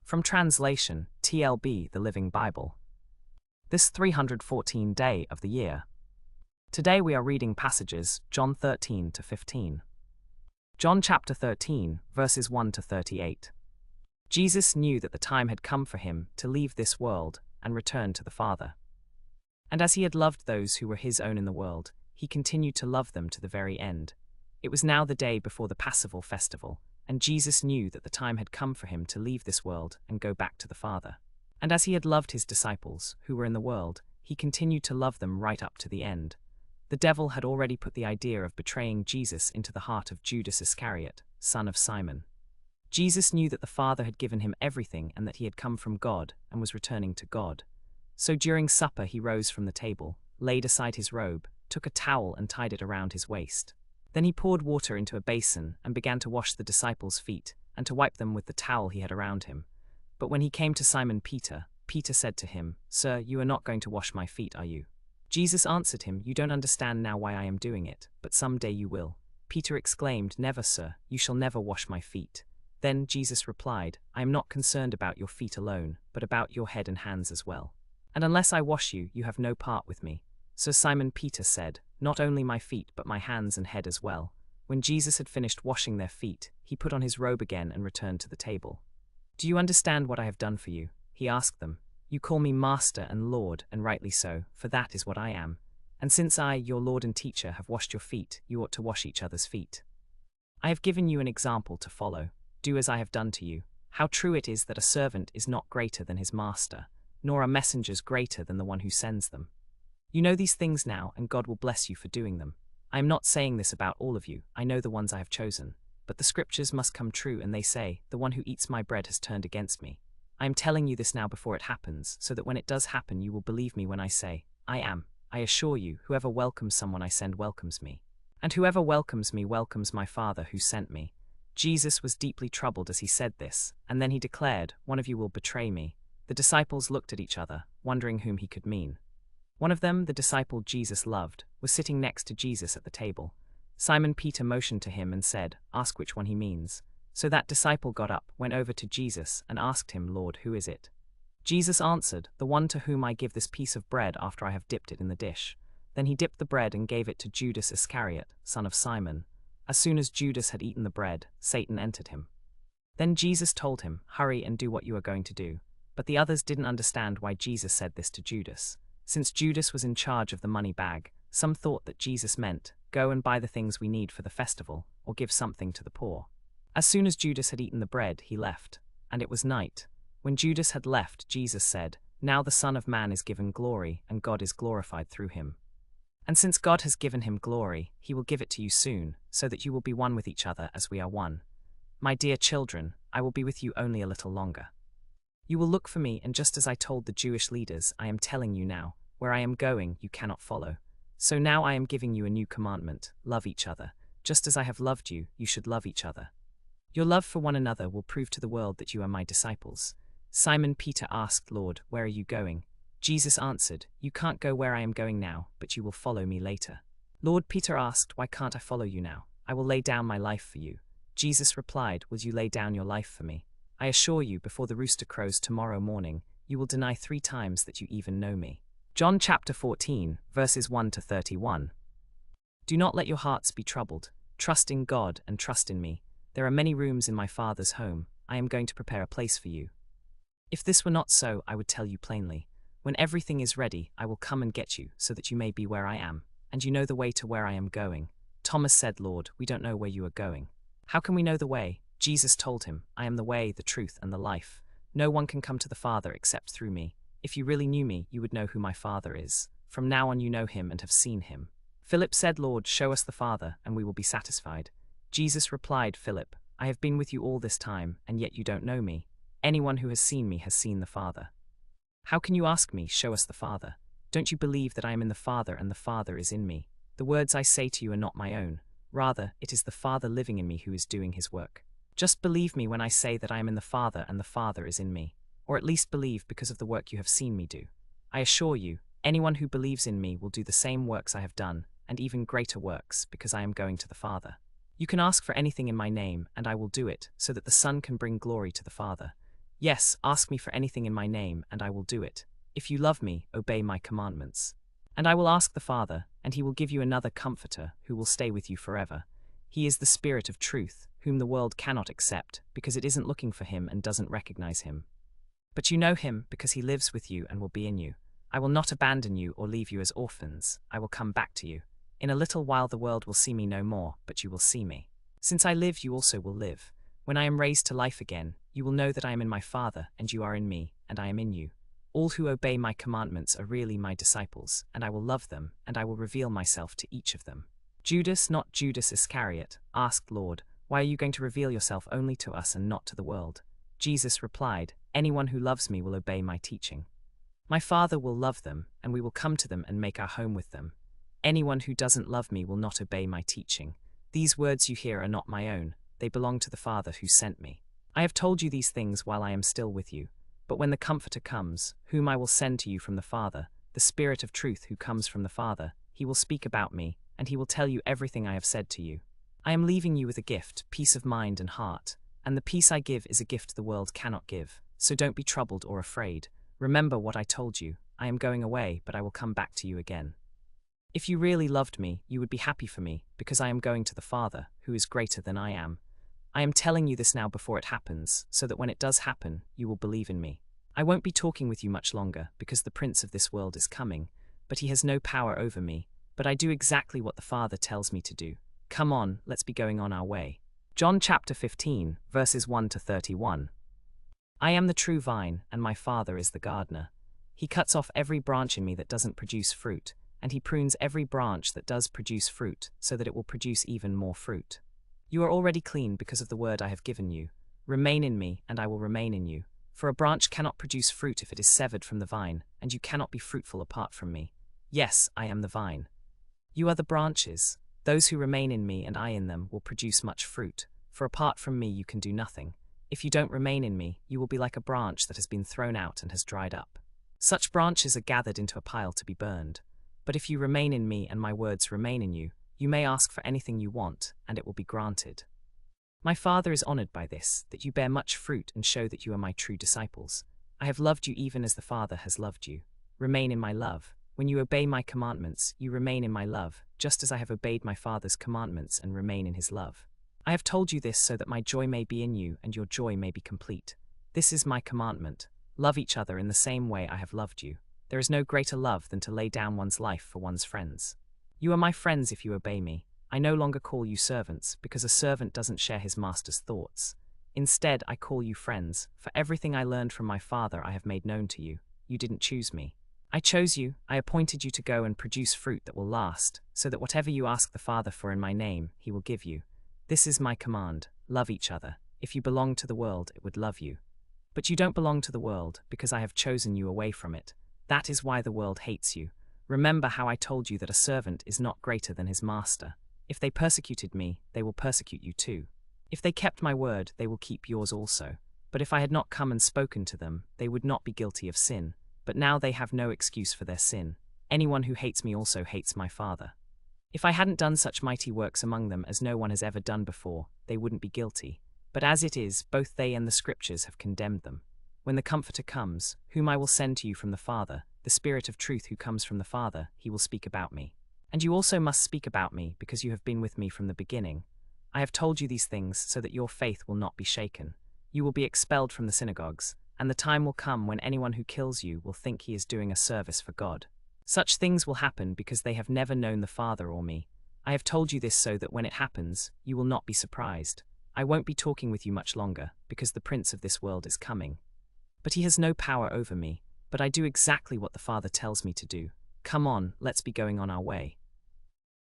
From translation, TLB, the Living Bible. This 314th day of the year. Today we are reading passages John 13 to 15. John chapter 13, verses 1 to 38. Jesus knew that the time had come for him to leave this world and return to the Father. And as he had loved those who were his own in the world, he continued to love them to the very end. It was now the day before the Paschal festival, and Jesus knew that the time had come for him to leave this world and go back to the Father. And as he had loved his disciples, who were in the world, he continued to love them right up to the end. The devil had already put the idea of betraying Jesus into the heart of Judas Iscariot, son of Simon. Jesus knew that the Father had given him everything and that he had come from God and was returning to God. So during supper he rose from the table, laid aside his robe, took a towel and tied it around his waist. Then he poured water into a basin and began to wash the disciples' feet and to wipe them with the towel he had around him. But when he came to Simon Peter, Peter said to him, "Sir, you are not going to wash my feet, are you?" Jesus answered him, "You don't understand now why I am doing it, but some day you will." Peter exclaimed, "Never, sir, you shall never wash my feet." Then Jesus replied, "I am not concerned about your feet alone, but about your head and hands as well. And unless I wash you, you have no part with me." So Simon Peter said, "Not only my feet, but my hands and head as well." When Jesus had finished washing their feet, he put on his robe again and returned to the table. "Do you understand what I have done for you?" he asked them. "You call me Master and Lord, and rightly so, for that is what I am. And since I, your Lord and Teacher, have washed your feet, you ought to wash each other's feet. I have given you an example to follow. Do as I have done to you. How true it is that a servant is not greater than his master, nor are messengers greater than the one who sends them. You know these things now, and God will bless you for doing them. I am not saying this about all of you, I know the ones I have chosen. But the scriptures must come true, and they say, 'The one who eats my bread has turned against me.' I am telling you this now before it happens, so that when it does happen you will believe me when I say, 'I am.' I assure you, whoever welcomes someone I send welcomes me. And whoever welcomes me welcomes my Father who sent me." Jesus was deeply troubled as he said this, and then he declared, "One of you will betray me." The disciples looked at each other, wondering whom he could mean. One of them, the disciple Jesus loved, was sitting next to Jesus at the table. Simon Peter motioned to him and said, "Ask which one he means." So that disciple got up, went over to Jesus, and asked him, "Lord, who is it?" Jesus answered, "The one to whom I give this piece of bread after I have dipped it in the dish." Then he dipped the bread and gave it to Judas Iscariot, son of Simon. As soon as Judas had eaten the bread, Satan entered him. Then Jesus told him, "Hurry and do what you are going to do." But the others didn't understand why Jesus said this to Judas. Since Judas was in charge of the money bag, some thought that Jesus meant, "Go and buy the things we need for the festival, or give something to the poor." As soon as Judas had eaten the bread, he left, and it was night. When Judas had left, Jesus said, "Now the Son of Man is given glory, and God is glorified through him. And since God has given him glory, he will give it to you soon, so that you will be one with each other as we are one. My dear children, I will be with you only a little longer. You will look for me, and just as I told the Jewish leaders, I am telling you now, where I am going, you cannot follow. So now I am giving you a new commandment: love each other. Just as I have loved you, you should love each other. Your love for one another will prove to the world that you are my disciples." Simon Peter asked, "Lord, where are you going?" Jesus answered, "You can't go where I am going now, but you will follow me later." Lord, Peter asked, "Why can't I follow you now? I will lay down my life for you." Jesus replied, "Will you lay down your life for me? I assure you, before the rooster crows tomorrow morning, you will deny 3 times that you even know me." John chapter 14, verses 1 to 31. Do not let your hearts be troubled. Trust in God and trust in me. There are many rooms in my Father's home. I am going to prepare a place for you. If this were not so, I would tell you plainly. When everything is ready, I will come and get you, so that you may be where I am, and you know the way to where I am going. Thomas said, "Lord, we don't know where you are going. How can we know the way?" Jesus told him, "I am the way, the truth, and the life. No one can come to the Father except through me. If you really knew me, you would know who my Father is. From now on you know him and have seen him." Philip said, "Lord, show us the Father, and we will be satisfied." Jesus replied, "Philip, I have been with you all this time, and yet you don't know me. Anyone who has seen me has seen the Father. How can you ask me, 'Show us the Father'? Don't you believe that I am in the Father and the Father is in me? The words I say to you are not my own. Rather, it is the Father living in me who is doing his work. Just believe me when I say that I am in the Father and the Father is in me. Or at least believe because of the work you have seen me do. I assure you, anyone who believes in me will do the same works I have done, and even greater works, because I am going to the Father. You can ask for anything in my name, and I will do it, so that the Son can bring glory to the Father." Yes, ask me for anything in my name, and I will do it. If you love me, obey my commandments. And I will ask the Father, and he will give you another Comforter, who will stay with you forever. He is the Spirit of truth, whom the world cannot accept, because it isn't looking for him and doesn't recognize him. But you know him, because he lives with you and will be in you. I will not abandon you or leave you as orphans. I will come back to you. In a little while the world will see me no more, but you will see me. Since I live, you also will live. When I am raised to life again, you will know that I am in my Father, and you are in me, and I am in you. All who obey my commandments are really my disciples, and I will love them, and I will reveal myself to each of them. Judas, not Judas Iscariot, asked, Lord, why are you going to reveal yourself only to us and not to the world? Jesus replied, anyone who loves me will obey my teaching. My Father will love them, and we will come to them and make our home with them. Anyone who doesn't love me will not obey my teaching. These words you hear are not my own, they belong to the Father who sent me. I have told you these things while I am still with you. But when the Comforter comes, whom I will send to you from the Father, the Spirit of truth who comes from the Father, he will speak about me, and he will tell you everything I have said to you. I am leaving you with a gift, peace of mind and heart, and the peace I give is a gift the world cannot give, so don't be troubled or afraid. Remember what I told you, I am going away, but I will come back to you again. If you really loved me, you would be happy for me, because I am going to the Father, who is greater than I am. I am telling you this now before it happens, so that when it does happen, you will believe in me. I won't be talking with you much longer, because the prince of this world is coming, but he has no power over me, but I do exactly what the Father tells me to do. Come on, let's be going on our way. John chapter 15, verses 1 to 31. I am the true vine, and my Father is the gardener. He cuts off every branch in me that doesn't produce fruit, and he prunes every branch that does produce fruit, so that it will produce even more fruit. You are already clean because of the word I have given you. Remain in me, and I will remain in you. For a branch cannot produce fruit if it is severed from the vine, and you cannot be fruitful apart from me. Yes, I am the vine. You are the branches. Those who remain in me and I in them will produce much fruit, for apart from me you can do nothing. If you don't remain in me, you will be like a branch that has been thrown out and has dried up. Such branches are gathered into a pile to be burned. But if you remain in me and my words remain in you, you may ask for anything you want, and it will be granted. My Father is honored by this, that you bear much fruit and show that you are my true disciples. I have loved you even as the Father has loved you. Remain in my love. When you obey my commandments, you remain in my love, just as I have obeyed my Father's commandments and remain in his love. I have told you this so that my joy may be in you and your joy may be complete. This is my commandment. Love each other in the same way I have loved you. There is no greater love than to lay down one's life for one's friends. You are my friends if you obey me. I no longer call you servants, because a servant doesn't share his master's thoughts. Instead, I call you friends, for everything I learned from my Father I have made known to you. You didn't choose me. I chose you, I appointed you to go and produce fruit that will last, so that whatever you ask the Father for in my name, he will give you. This is my command, love each other. If you belonged to the world, it would love you. But you don't belong to the world, because I have chosen you away from it. That is why the world hates you. Remember how I told you that a servant is not greater than his master. If they persecuted me, they will persecute you too. If they kept my word, they will keep yours also. But if I had not come and spoken to them, they would not be guilty of sin. But now they have no excuse for their sin. Anyone who hates me also hates my Father. If I hadn't done such mighty works among them as no one has ever done before, they wouldn't be guilty. But as it is, both they and the Scriptures have condemned them. When the Comforter comes, whom I will send to you from the Father, the Spirit of truth who comes from the Father, he will speak about me. And you also must speak about me, because you have been with me from the beginning. I have told you these things so that your faith will not be shaken. You will be expelled from the synagogues, and the time will come when anyone who kills you will think he is doing a service for God. Such things will happen because they have never known the Father or me. I have told you this so that when it happens, you will not be surprised. I won't be talking with you much longer, because the prince of this world is coming. But he has no power over me, but I do exactly what the Father tells me to do. Come on, let's be going on our way.